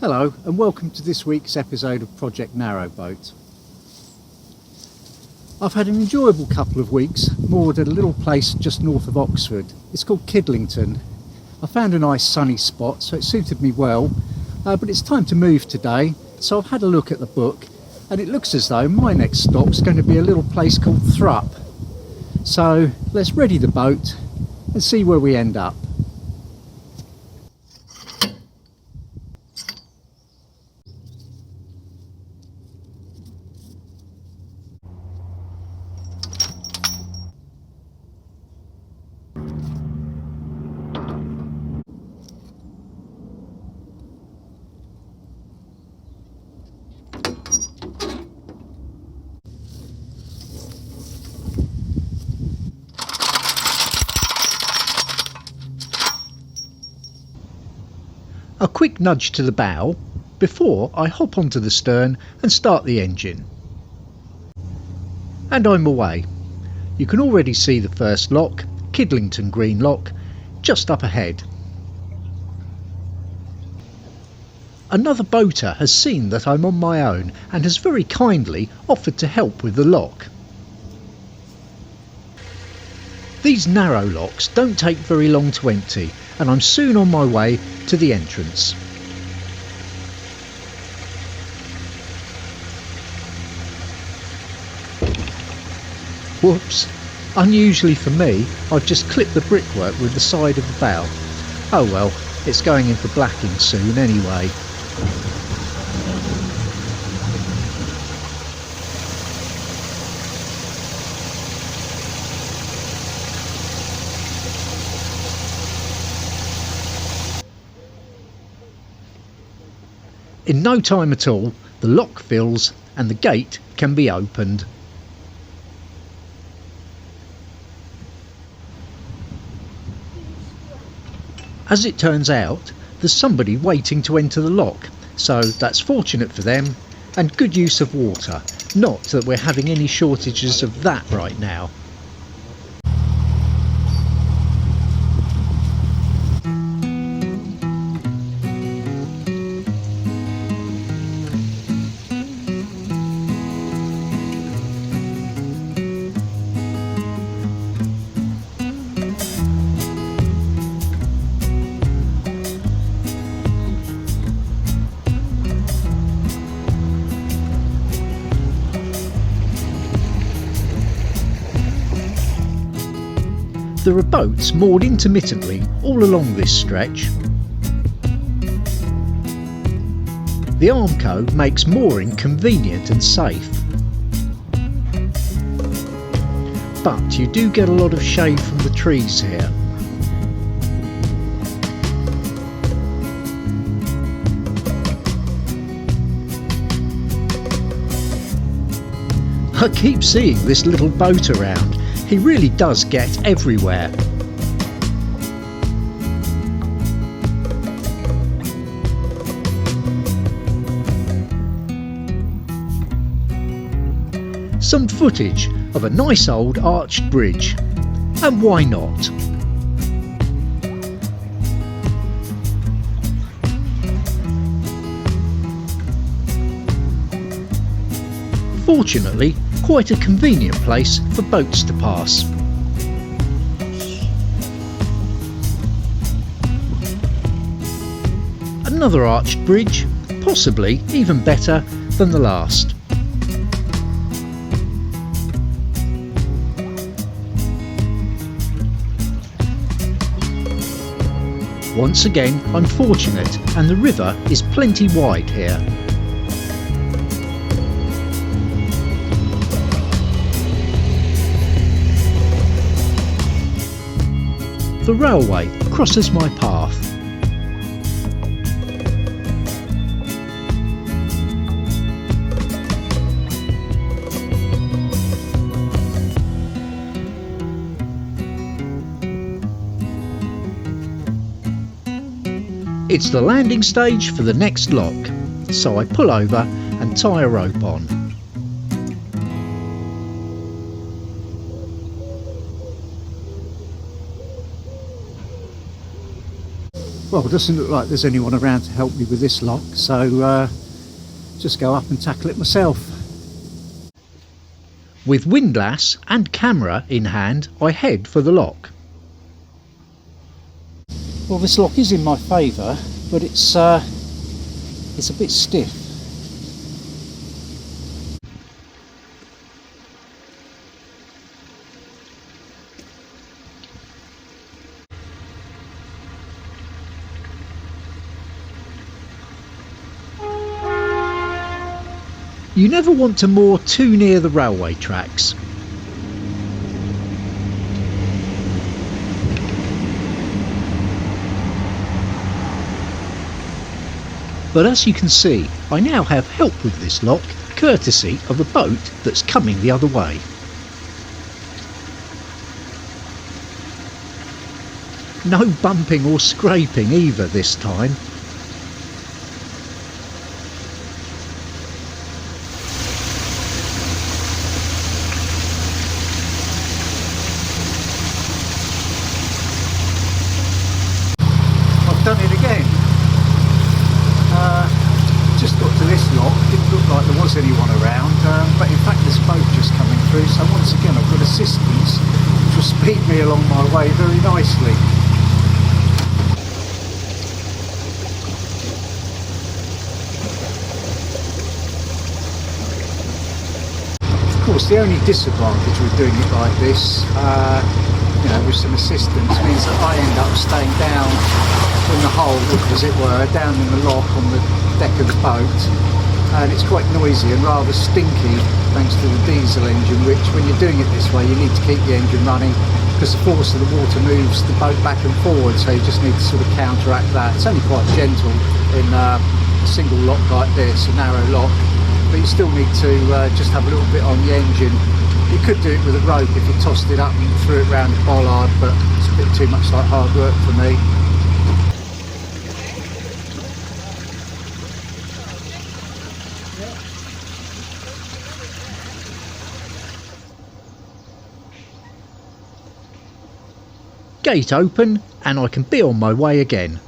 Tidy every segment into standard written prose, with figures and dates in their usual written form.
Hello and welcome to this week's episode of Project Narrowboat. I've had an enjoyable couple of weeks moored at a little place just north of Oxford. It's called Kidlington. I found a nice sunny spot, so it suited me well, but it's time to move today, so I've had a look at the book and it looks as though my next stop's going to be a little place called Thrupp. So let's ready the boat and see where we end up. A quick nudge to the bow before I hop onto the stern and start the engine. And I'm away. You can already see the first lock, Kidlington Green lock, just up ahead. Another boater has seen that I'm on my own and has very kindly offered to help with the lock. These narrow locks don't take very long to empty, and I'm soon on my way to the entrance. Whoops! Unusually for me, I've just clipped the brickwork with the side of the bow. Oh well, it's going in for blacking soon anyway. In no time at all, the lock fills and the gate can be opened. As it turns out, there's somebody waiting to enter the lock, so that's fortunate for them and good use of water. Not that we're having any shortages of that right now. There are boats moored intermittently all along this stretch. The Armco makes mooring convenient and safe. But you do get a lot of shade from the trees here. I keep seeing this little boat around. He really does get everywhere. Some footage of a nice old arched bridge. And why not? Fortunately, quite a convenient place for boats to pass. Another arched bridge, possibly even better than the last. Once again, I'm fortunate and the river is plenty wide here. The railway crosses my path. It's the landing stage for the next lock, so I pull over and tie a rope on. Well, it doesn't look like there's anyone around to help me with this lock, so just go up and tackle it myself. With windlass and camera in hand, I head for the lock. Well, this lock is in my favour, but it's a bit stiff. You never want to moor too near the railway tracks. But as you can see, I now have help with this lock, courtesy of a boat that's coming the other way. No bumping or scraping either this time. I've done it again. Just got to this lock, didn't look like there was anyone around, but in fact there's a boat just coming through, so once again I've got assistance which will speed me along my way very nicely. Of course, the only disadvantage with doing it like this, with some assistance, means that I end up staying down in the hole, as it were, down in the lock on the deck of the boat, and it's quite noisy and rather stinky thanks to the diesel engine, which when you're doing it this way you need to keep the engine running because the force of the water moves the boat back and forward, so you just need to sort of counteract that. It's only quite gentle in a single lock like this, a narrow lock, but you still need to just have a little bit on the engine. You could do it with a rope if you tossed it up and threw it round the bollard, but it's a bit too much like hard work for me. Gate open and I can be on my way again.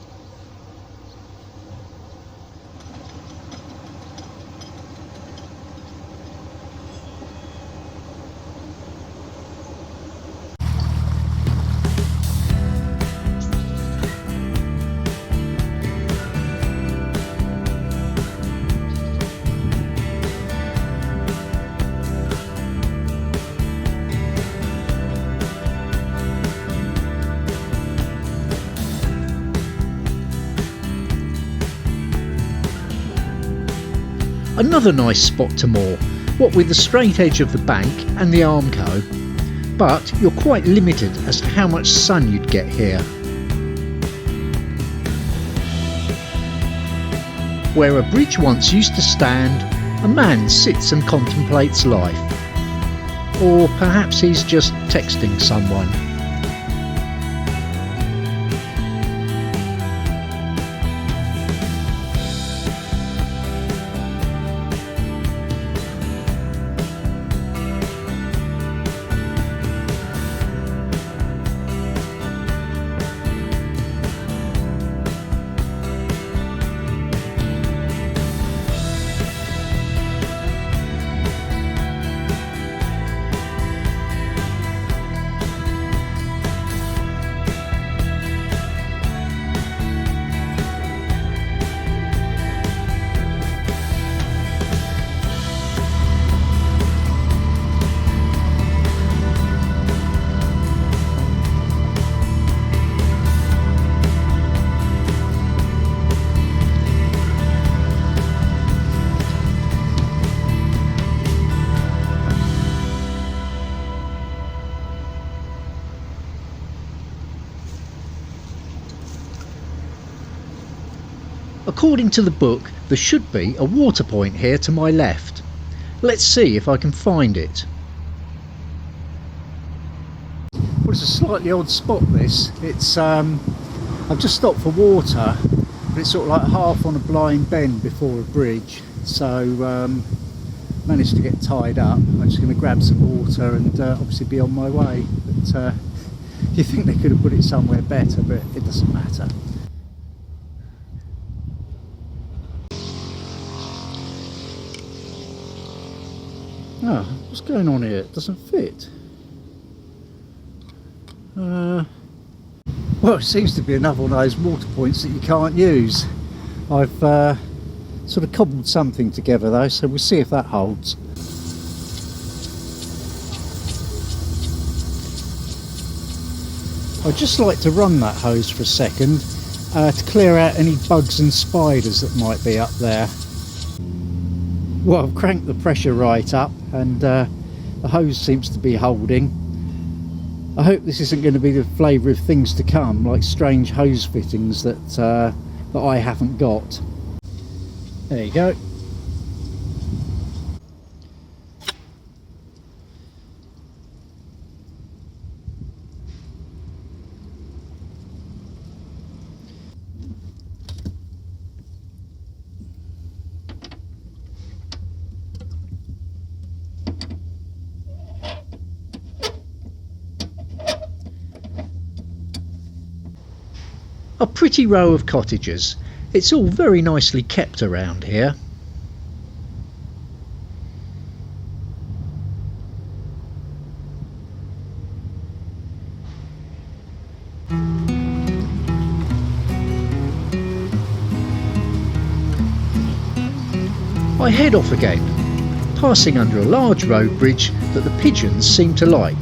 Another nice spot to moor, what with the straight edge of the bank and the Armco, but you're quite limited as to how much sun you'd get here. Where a bridge once used to stand, a man sits and contemplates life. Or perhaps he's just texting someone. According to the book, there should be a water point here to my left. Let's see if I can find it. Well, it's a slightly odd spot this. It's I've just stopped for water, but it's sort of like half on a blind bend before a bridge, so managed to get tied up. I'm just going to grab some water and obviously be on my way, but you think they could have put it somewhere better, but it doesn't matter. Oh, what's going on here? It doesn't fit. Well, it seems to be another one of those water points that you can't use. I've sort of cobbled something together though, so we'll see if that holds. I'd just like to run that hose for a second to clear out any bugs and spiders that might be up there. Well, I've cranked the pressure right up and the hose seems to be holding. I hope this isn't going to be the flavour of things to come, like strange hose fittings that I haven't got. There you go. A pretty row of cottages. It's all very nicely kept around here. I head off again, passing under a large road bridge that the pigeons seem to like.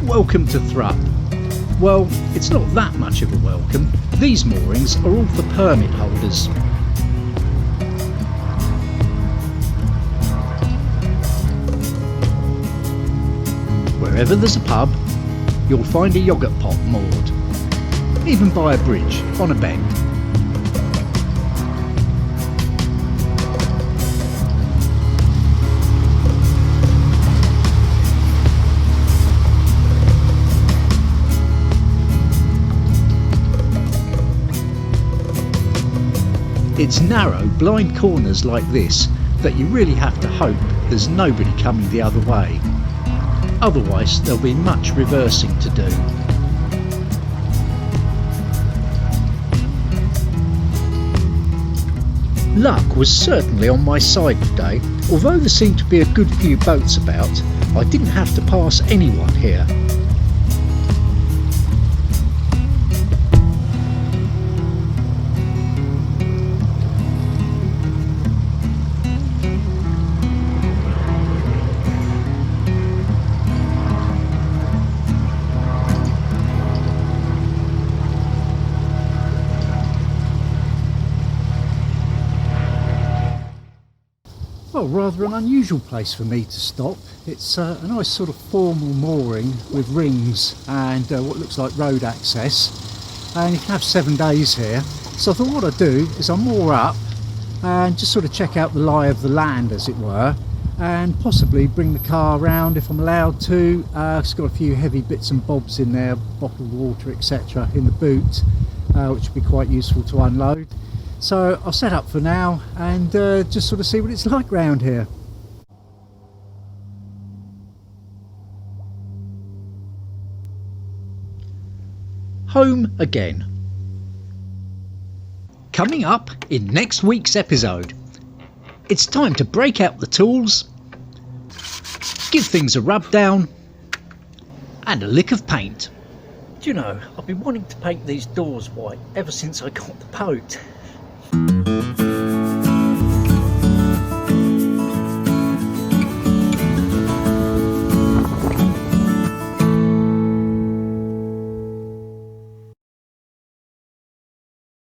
Welcome to Thrupp. Well, it's not that much of a welcome. These moorings are all for permit holders. Wherever there's a pub, you'll find a yoghurt pot moored. Even by a bridge, on a bend. It's narrow, blind corners like this that you really have to hope there's nobody coming the other way. Otherwise there'll be much reversing to do. Luck was certainly on my side today. Although there seemed to be a good few boats about, I didn't have to pass anyone here. Well, rather an unusual place for me to stop. It's a nice sort of formal mooring with rings and what looks like road access, and you can have 7 days here. So I thought what I'd do is I'll moor up and just sort of check out the lie of the land, as it were, and possibly bring the car around if I'm allowed to. It's got a few heavy bits and bobs in there, bottled water, etc. in the boot, which would be quite useful to unload. So I'll set up for now and just sort of see what it's like round here. Home again. Coming up in next week's episode, it's time to break out the tools, give things a rub down and a lick of paint. Do you know, I've been wanting to paint these doors white ever since I got the boat.